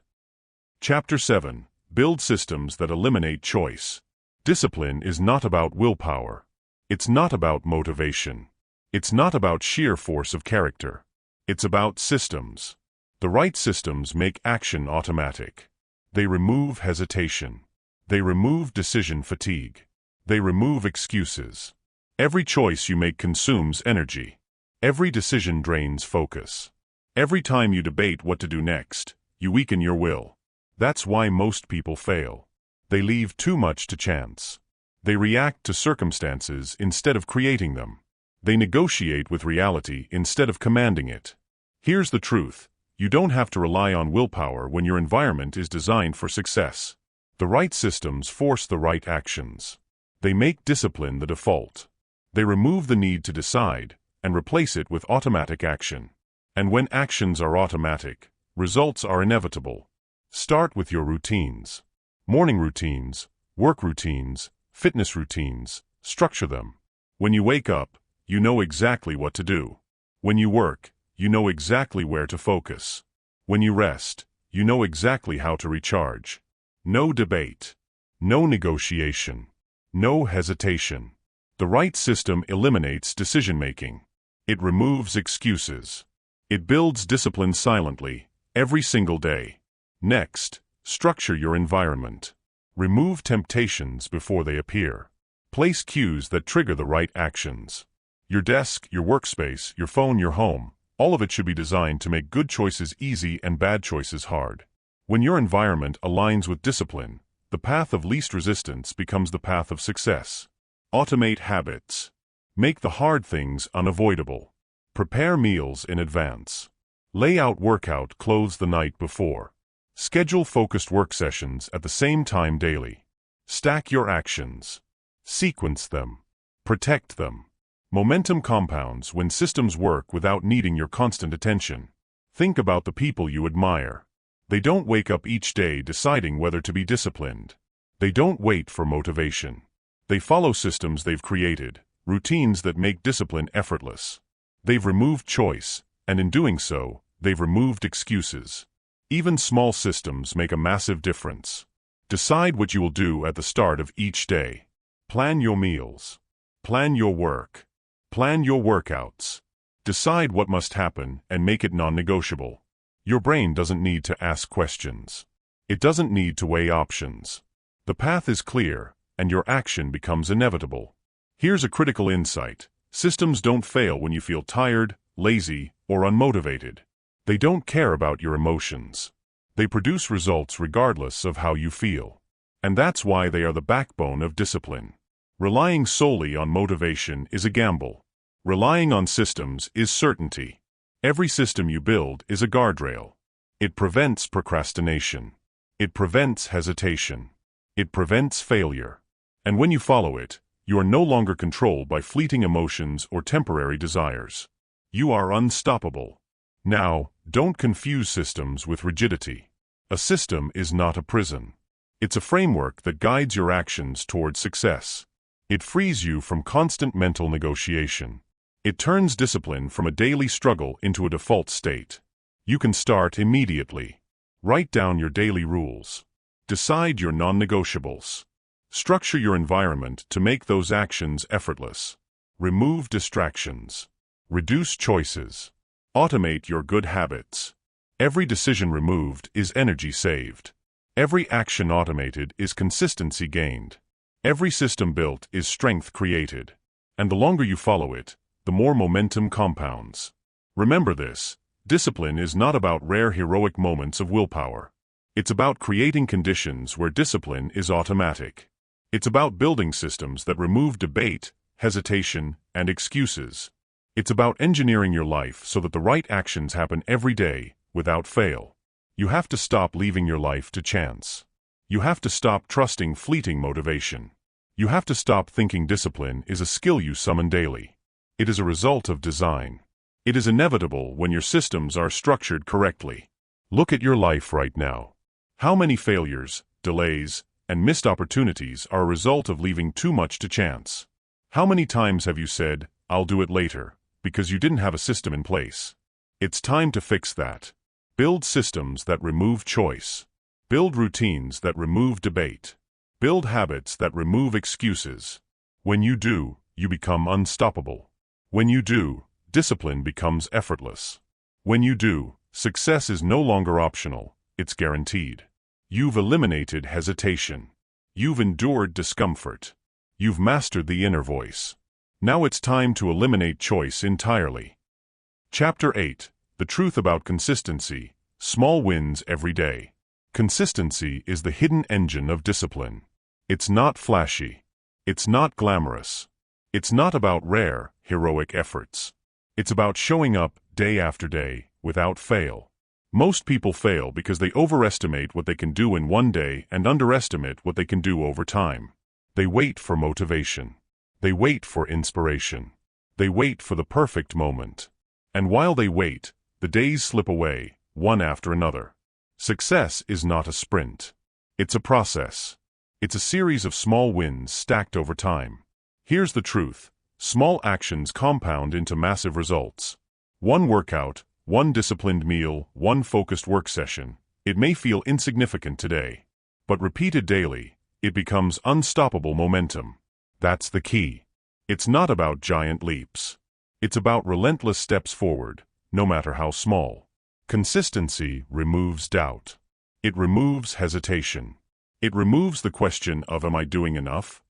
Chapter 7. Build systems that eliminate choice. Discipline is not about willpower. It's not about motivation. It's not about sheer force of character. It's about systems. The right systems make action automatic. They remove hesitation. They remove decision fatigue. They remove excuses. Every choice you make consumes energy. Every decision drains focus. Every time you debate what to do next, you weaken your will. That's why most people fail. They leave too much to chance. They react to circumstances instead of creating them. They negotiate with reality instead of commanding it. Here's the truth: you don't have to rely on willpower when your environment is designed for success. The right systems force the right actions. They make discipline the default. They remove the need to decide and replace it with automatic action. And when actions are automatic, results are inevitable. Start with your routines. Morning routines, work routines, fitness routines. Structure them. When you wake up, you know exactly what to do. When you work, you know exactly where to focus. When you rest, you know exactly how to recharge. No debate. No negotiation. No hesitation. The right system eliminates decision-making. It removes excuses. It builds discipline silently, every single day. Next, structure your environment. Remove temptations before they appear. Place cues that trigger the right actions. Your desk, your workspace, your phone, your home, all of it should be designed to make good choices easy and bad choices hard. When your environment aligns with discipline, the path of least resistance becomes the path of success. Automate habits. Make the hard things unavoidable. Prepare meals in advance. Lay out workout clothes the night before. Schedule focused work sessions at the same time daily. Stack your actions. Sequence them. Protect them. Momentum compounds when systems work without needing your constant attention. Think about the people you admire. They don't wake up each day deciding whether to be disciplined. They don't wait for motivation. They follow systems they've created, routines that make discipline effortless. They've removed choice, and in doing so, they've removed excuses. Even small systems make a massive difference. Decide what you will do at the start of each day. Plan your meals. Plan your work. Plan your workouts. Decide what must happen and make it non-negotiable. Your brain doesn't need to ask questions. It doesn't need to weigh options. The path is clear, and your action becomes inevitable. Here's a critical insight. Systems don't fail when you feel tired, lazy, or unmotivated. They don't care about your emotions. They produce results regardless of how you feel. And that's why they are the backbone of discipline. Relying solely on motivation is a gamble. Relying on systems is certainty. Every system you build is a guardrail. It prevents procrastination. It prevents hesitation. It prevents failure. And when you follow it, you are no longer controlled by fleeting emotions or temporary desires. You are unstoppable. Now, don't confuse systems with rigidity. A system is not a prison. It's a framework that guides your actions toward success. It frees you from constant mental negotiation. It turns discipline from a daily struggle into a default state. You can start immediately. Write down your daily rules. Decide your non-negotiables. Structure your environment to make those actions effortless. Remove distractions. Reduce choices. Automate your good habits. Every decision removed is energy saved. Every action automated is consistency gained. Every system built is strength created. And the longer you follow it, the more momentum compounds. Remember this, discipline is not about rare heroic moments of willpower. It's about creating conditions where discipline is automatic. It's about building systems that remove debate, hesitation, and excuses. It's about engineering your life so that the right actions happen every day, without fail. You have to stop leaving your life to chance. You have to stop trusting fleeting motivation. You have to stop thinking discipline is a skill you summon daily. It is a result of design. It is inevitable when your systems are structured correctly. Look at your life right now. How many failures, delays, and missed opportunities are a result of leaving too much to chance? How many times have you said, "I'll do it later," because you didn't have a system in place? It's time to fix that. Build systems that remove choice. Build routines that remove debate. Build habits that remove excuses. When you do, you become unstoppable. When you do, discipline becomes effortless. When you do, success is no longer optional, it's guaranteed. You've eliminated hesitation. You've endured discomfort. You've mastered the inner voice. Now it's time to eliminate choice entirely. Chapter 8. The Truth About Consistency. Small wins every day. Consistency is the hidden engine of discipline. It's not flashy. It's not glamorous. It's not about rare, heroic efforts. It's about showing up day after day, without fail. Most people fail because they overestimate what they can do in one day and underestimate what they can do over time. They wait for motivation. They wait for inspiration. They wait for the perfect moment. And while they wait, the days slip away, one after another. Success is not a sprint. It's a process. It's a series of small wins stacked over time. Here's the truth. Small actions compound into massive results. One workout, one disciplined meal, one focused work session. It may feel insignificant today, but repeated daily, it becomes unstoppable momentum. That's the key. It's not about giant leaps. It's about relentless steps forward, no matter how small. Consistency removes doubt. It removes hesitation. It removes the question of, am I doing enough?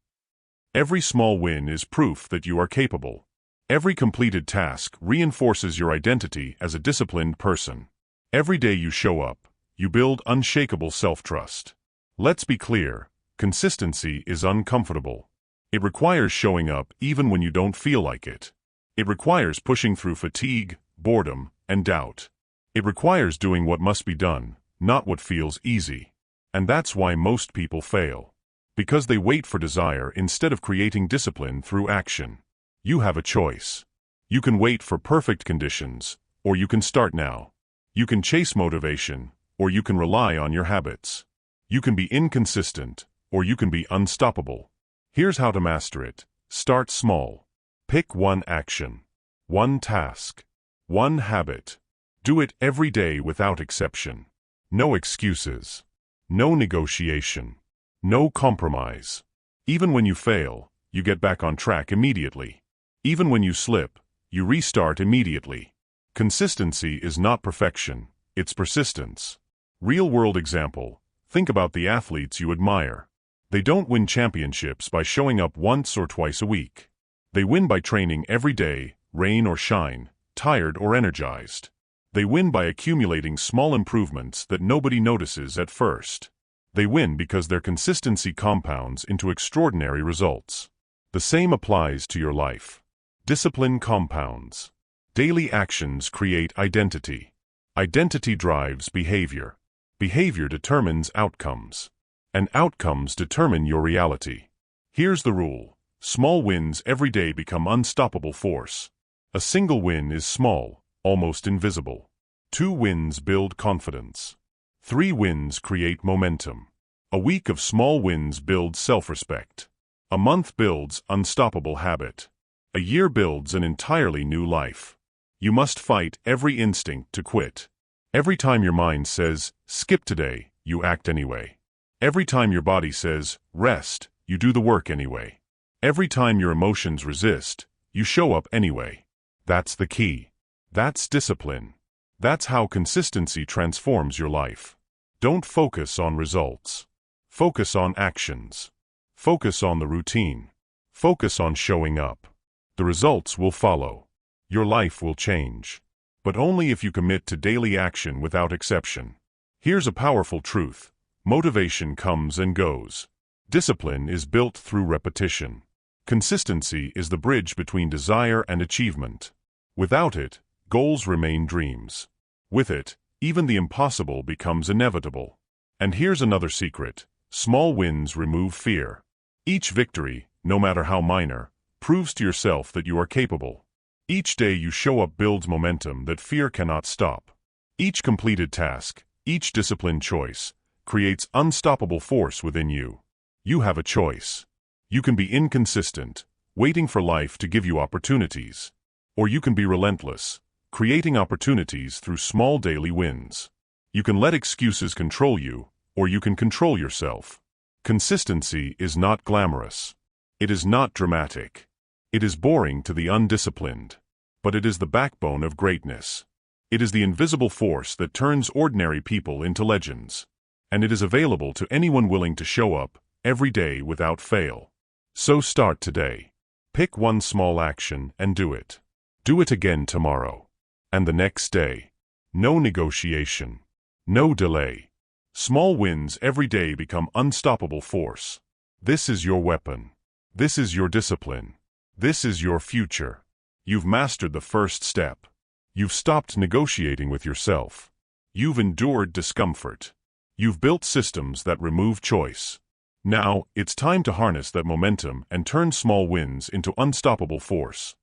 Every small win is proof that you are capable. Every completed task reinforces your identity as a disciplined person. Every day you show up, you build unshakable self-trust. Let's be clear, consistency is uncomfortable. It requires showing up even when you don't feel like it. It requires pushing through fatigue, boredom, and doubt. It requires doing what must be done, not what feels easy. And that's why most people fail. Because they wait for desire instead of creating discipline through action. You have a choice. You can wait for perfect conditions, or you can start now. You can chase motivation, or you can rely on your habits. You can be inconsistent, or you can be unstoppable. Here's how to master it. Start small. Pick one action, one task, one habit. Do it every day without exception. No excuses. No negotiation. No compromise. Even when you fail, you get back on track immediately. Even when you slip, you restart immediately. Consistency is not perfection, it's persistence. Real-world example, think about the athletes you admire. They don't win championships by showing up once or twice a week. They win by training every day, rain or shine, tired or energized. They win by accumulating small improvements that nobody notices at first. They win because their consistency compounds into extraordinary results. The same applies to your life. Discipline compounds. Daily actions create identity. Identity drives behavior. Behavior determines outcomes. And outcomes determine your reality. Here's the rule. Small wins every day become unstoppable force. A single win is small, almost invisible. 2 wins build confidence. 3 wins create momentum. A week of small wins builds self-respect. A month builds unstoppable habit. A year builds an entirely new life. You must fight every instinct to quit. Every time your mind says, skip today, you act anyway. Every time your body says, rest, you do the work anyway. Every time your emotions resist, you show up anyway. That's the key. That's discipline. That's how consistency transforms your life. Don't focus on results. Focus on actions. Focus on the routine. Focus on showing up. The results will follow. Your life will change. But only if you commit to daily action without exception. Here's a powerful truth. Motivation comes and goes. Discipline is built through repetition. Consistency is the bridge between desire and achievement. Without it, goals remain dreams. With it, even the impossible becomes inevitable. And here's another secret. Small wins remove fear. Each victory, no matter how minor, proves to yourself that you are capable. Each day you show up builds momentum that fear cannot stop. Each completed task, each disciplined choice, creates unstoppable force within you. You have a choice. You can be inconsistent, waiting for life to give you opportunities. Or you can be relentless, creating opportunities through small daily wins. You can let excuses control you, or you can control yourself. Consistency is not glamorous. It is not dramatic. It is boring to the undisciplined. But it is the backbone of greatness. It is the invisible force that turns ordinary people into legends. And it is available to anyone willing to show up every day without fail. So start today. Pick one small action and do it. Do it again tomorrow. And the next day. No negotiation. No delay. Small wins every day become unstoppable force. This is your weapon. This is your discipline. This is your future. You've mastered the first step. You've stopped negotiating with yourself. You've endured discomfort. You've built systems that remove choice. Now, it's time to harness that momentum and turn small wins into unstoppable force.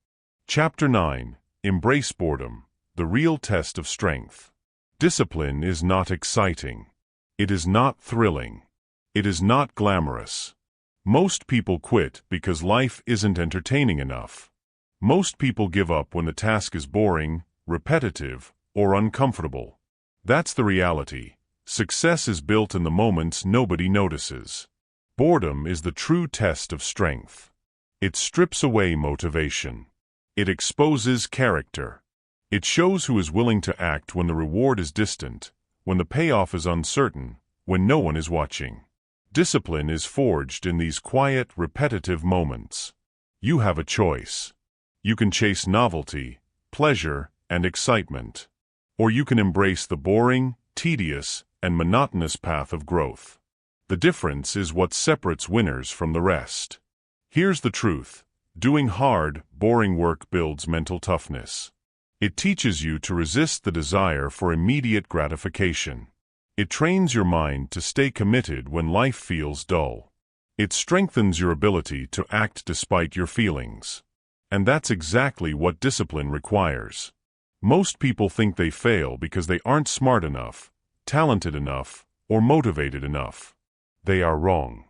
Chapter 9. Embrace boredom, the real test of strength. Discipline is not exciting. It is not thrilling. It is not glamorous. Most people quit because life isn't entertaining enough. Most people give up when the task is boring, repetitive, or uncomfortable. That's the reality. Success is built in the moments nobody notices. Boredom is the true test of strength. It strips away motivation. It exposes character. It shows who is willing to act when the reward is distant, when the payoff is uncertain, when no one is watching. Discipline is forged in these quiet, repetitive moments. You have a choice. You can chase novelty, pleasure, and excitement. Or you can embrace the boring, tedious, and monotonous path of growth. The difference is what separates winners from the rest. Here's the truth. Doing hard, boring work builds mental toughness. It teaches you to resist the desire for immediate gratification. It trains your mind to stay committed when life feels dull. It strengthens your ability to act despite your feelings. And that's exactly what discipline requires. Most people think they fail because they aren't smart enough, talented enough, or motivated enough. They are wrong.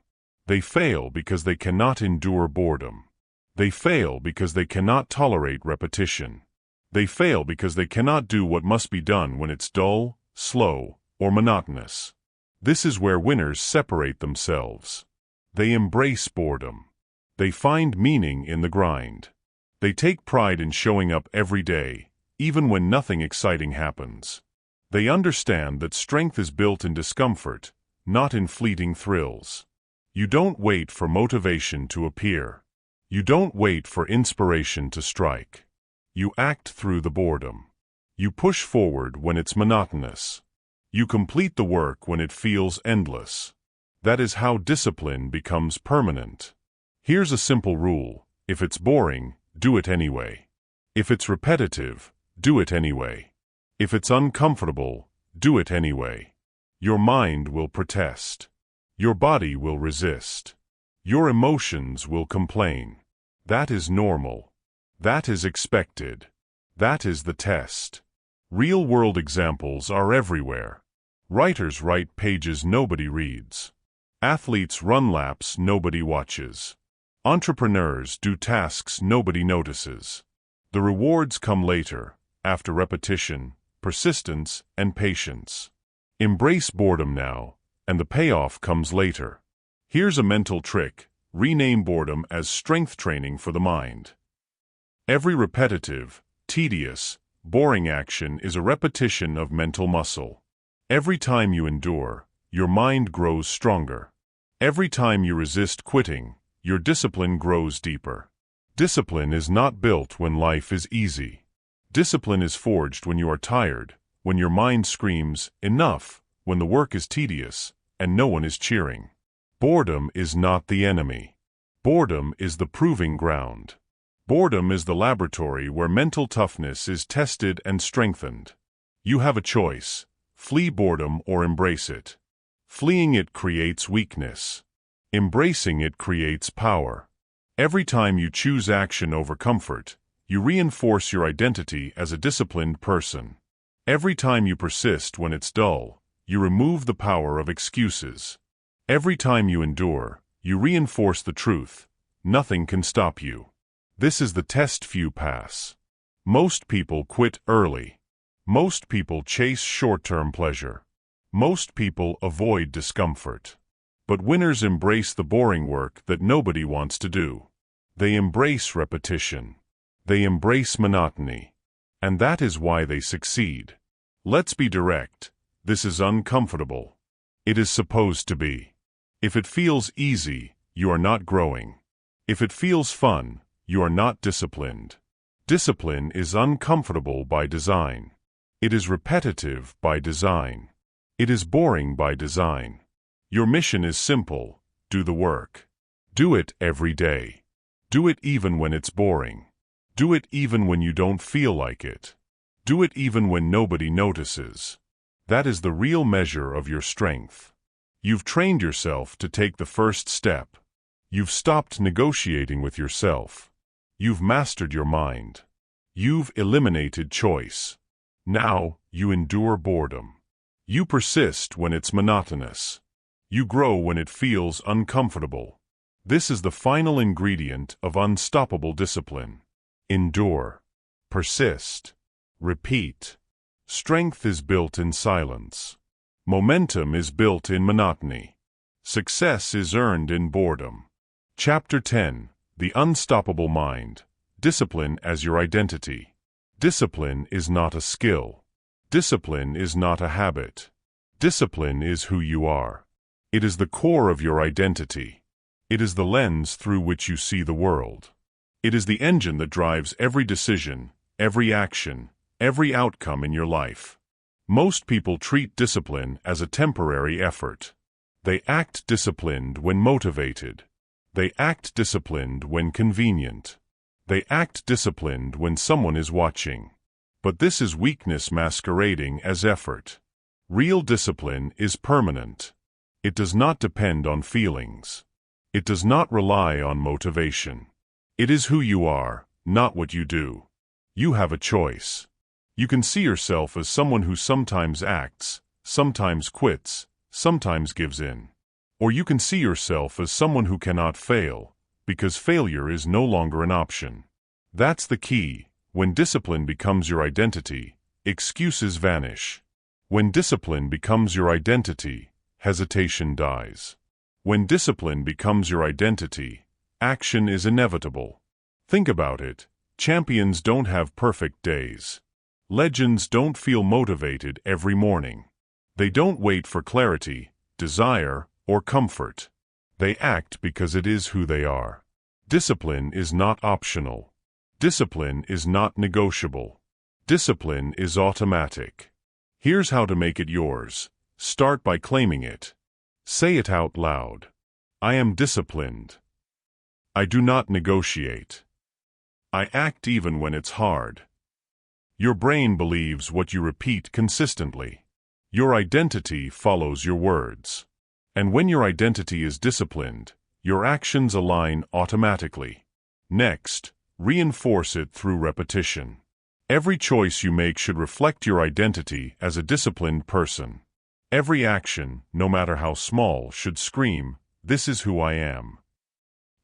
They fail because they cannot endure boredom. They fail because they cannot tolerate repetition. They fail because they cannot do what must be done when it's dull, slow, or monotonous. This is where winners separate themselves. They embrace boredom. They find meaning in the grind. They take pride in showing up every day, even when nothing exciting happens. They understand that strength is built in discomfort, not in fleeting thrills. You don't wait for motivation to appear. You don't wait for inspiration to strike. You act through the boredom. You push forward when it's monotonous. You complete the work when it feels endless. That is how discipline becomes permanent. Here's a simple rule. If it's boring, do it anyway. If it's repetitive, do it anyway. If it's uncomfortable, do it anyway. Your mind will protest. Your body will resist. Your emotions will complain. That is normal. That is expected. That is the test. Real-world examples are everywhere. Writers write pages nobody reads. Athletes run laps nobody watches. Entrepreneurs do tasks nobody notices. The rewards come later, after repetition, persistence, and patience. Embrace boredom now, and the payoff comes later. Here's a mental trick. Rename boredom as strength training for the mind. Every repetitive, tedious, boring action is a repetition of mental muscle. Every time you endure, your mind grows stronger. Every time you resist quitting, your discipline grows deeper. Discipline is not built when life is easy. Discipline is forged when you are tired, when your mind screams, "Enough," when the work is tedious, and no one is cheering. Boredom is not the enemy. Boredom is the proving ground. Boredom is the laboratory where mental toughness is tested and strengthened. You have a choice. Flee boredom or embrace it. Fleeing it creates weakness. Embracing it creates power. Every time you choose action over comfort, you reinforce your identity as a disciplined person. Every time you persist when it's dull, you remove the power of excuses. Every time you endure, you reinforce the truth. Nothing can stop you. This is the test few pass. Most people quit early. Most people chase short-term pleasure. Most people avoid discomfort. But winners embrace the boring work that nobody wants to do. They embrace repetition. They embrace monotony. And that is why they succeed. Let's be direct. This is uncomfortable. It is supposed to be. If it feels easy, you are not growing. If it feels fun, you are not disciplined. Discipline is uncomfortable by design. It is repetitive by design. It is boring by design. Your mission is simple. Do the work. Do it every day. Do it even when it's boring. Do it even when you don't feel like it. Do it even when nobody notices. That is the real measure of your strength. You've trained yourself to take the first step. You've stopped negotiating with yourself. You've mastered your mind. You've eliminated choice. Now, you endure boredom. You persist when it's monotonous. You grow when it feels uncomfortable. This is the final ingredient of unstoppable discipline. Endure. Persist. Repeat. Strength is built in silence. Momentum is built in monotony. Success is earned in boredom. Chapter 10. The Unstoppable Mind. Discipline as your identity. Discipline is not a skill. Discipline is not a habit. Discipline is who you are. It is the core of your identity. It is the lens through which you see the world. It is the engine that drives every decision, every action, every outcome in your life. Most people treat discipline as a temporary effort. They act disciplined when motivated. They act disciplined when convenient. They act disciplined when someone is watching. But this is weakness masquerading as effort. Real discipline is permanent. It does not depend on feelings. It does not rely on motivation. It is who you are, not what you do. You have a choice. You can see yourself as someone who sometimes acts, sometimes quits, sometimes gives in. Or you can see yourself as someone who cannot fail, because failure is no longer an option. That's the key. When discipline becomes your identity, excuses vanish. When discipline becomes your identity, hesitation dies. When discipline becomes your identity, action is inevitable. Think about it. Champions don't have perfect days. Legends don't feel motivated every morning. They don't wait for clarity, desire, or comfort. They act because it is who they are. Discipline is not optional. Discipline is not negotiable. Discipline is automatic. Here's how to make it yours. Start by claiming it. Say it out loud. I am disciplined. I do not negotiate. I act even when it's hard. Your brain believes what you repeat consistently. Your identity follows your words. And when your identity is disciplined, your actions align automatically. Next, reinforce it through repetition. Every choice you make should reflect your identity as a disciplined person. Every action, no matter how small, should scream, "This is who I am."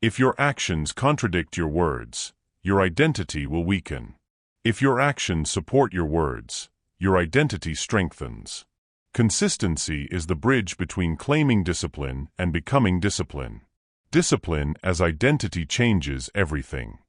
If your actions contradict your words, your identity will weaken. If your actions support your words, your identity strengthens. Consistency is the bridge between claiming discipline and becoming discipline. Discipline as identity changes everything.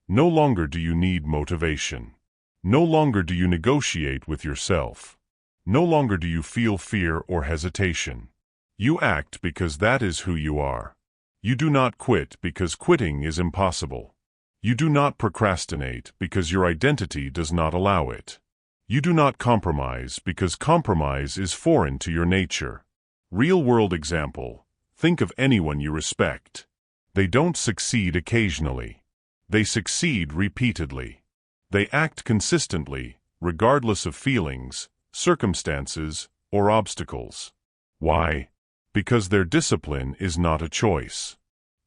No longer do you need motivation. No longer do you negotiate with yourself. No longer do you feel fear or hesitation. You act because that is who you are. You do not quit because quitting is impossible. You do not procrastinate because your identity does not allow it. You do not compromise because compromise is foreign to your nature. Real-world example. Think of anyone you respect. They don't succeed occasionally. They succeed repeatedly. They act consistently, regardless of feelings, circumstances, or obstacles. Why? Because their discipline is not a choice.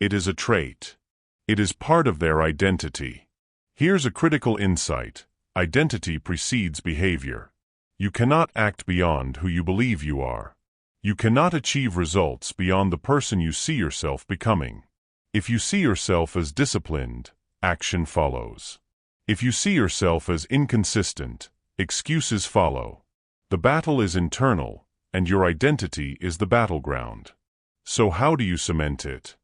It is a trait. It is part of their identity. Here's a critical insight. Identity precedes behavior. You cannot act beyond who you believe you are. You cannot achieve results beyond the person you see yourself becoming. If you see yourself as disciplined, action follows. If you see yourself as inconsistent, excuses follow. The battle is internal, and your identity is the battleground. So how do you cement it?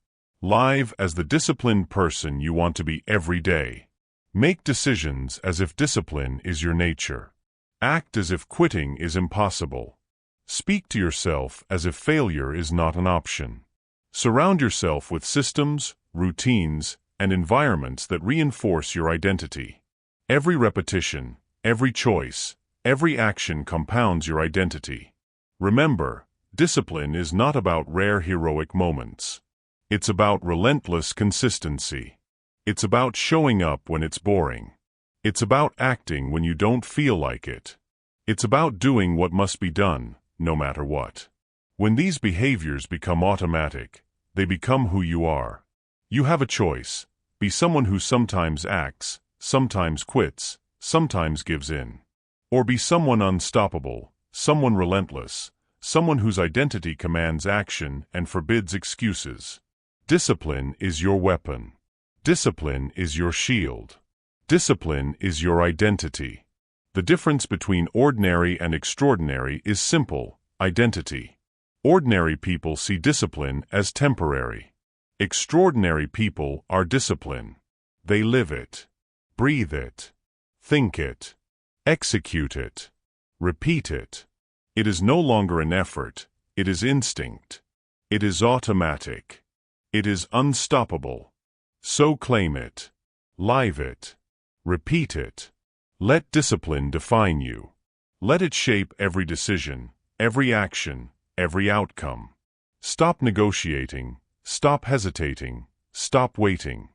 Live as the disciplined person you want to be every day. Make decisions as if discipline is your nature. Act as if quitting is impossible. Speak to yourself as if failure is not an option. Surround yourself with systems, routines, and environments that reinforce your identity. Every repetition, every choice, every action compounds your identity. Remember, discipline is not about rare heroic moments. It's about relentless consistency. It's about showing up when it's boring. It's about acting when you don't feel like it. It's about doing what must be done, no matter what. When these behaviors become automatic, they become who you are. You have a choice. Be someone who sometimes acts, sometimes quits, sometimes gives in. Or be someone unstoppable, someone relentless, someone whose identity commands action and forbids excuses. Discipline is your weapon. Discipline is your shield. Discipline is your identity. The difference between ordinary and extraordinary is simple: identity. Ordinary people see discipline as temporary. Extraordinary people are discipline. They live it, breathe it, think it, execute it, repeat it. It is no longer an effort, it is instinct. It is automatic. It is unstoppable. So claim it, live it, repeat it. Let discipline define you. Let it shape every decision, every action, every outcome. Stop negotiating, stop hesitating, stop waiting.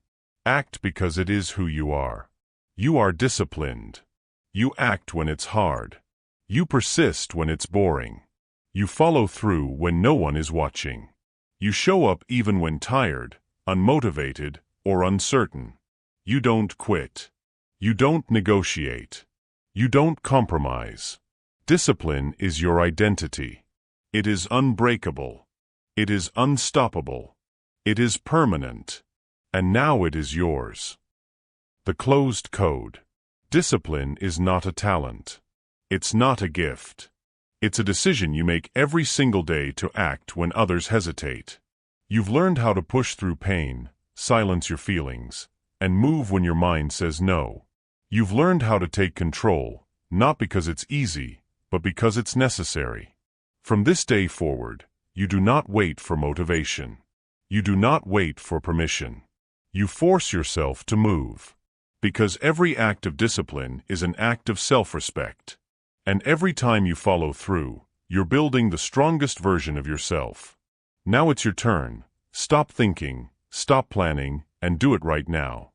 Act because it is who you are. You are disciplined. You act when it's hard. You persist when it's boring. You follow through when no one is watching. You show up even when tired, unmotivated, or uncertain. You don't quit. You don't negotiate. You don't compromise. Discipline is your identity. It is unbreakable. It is unstoppable. It is permanent. And now it is yours. The closed code. Discipline is not a talent. It's not a gift. It's a decision you make every single day to act when others hesitate. You've learned how to push through pain, silence your feelings, and move when your mind says no. You've learned how to take control, not because it's easy, but because it's necessary. From this day forward, you do not wait for motivation. You do not wait for permission. You force yourself to move. Because every act of discipline is an act of self-respect. And every time you follow through, you're building the strongest version of yourself. Now it's your turn. Stop thinking, stop planning, and do it right now.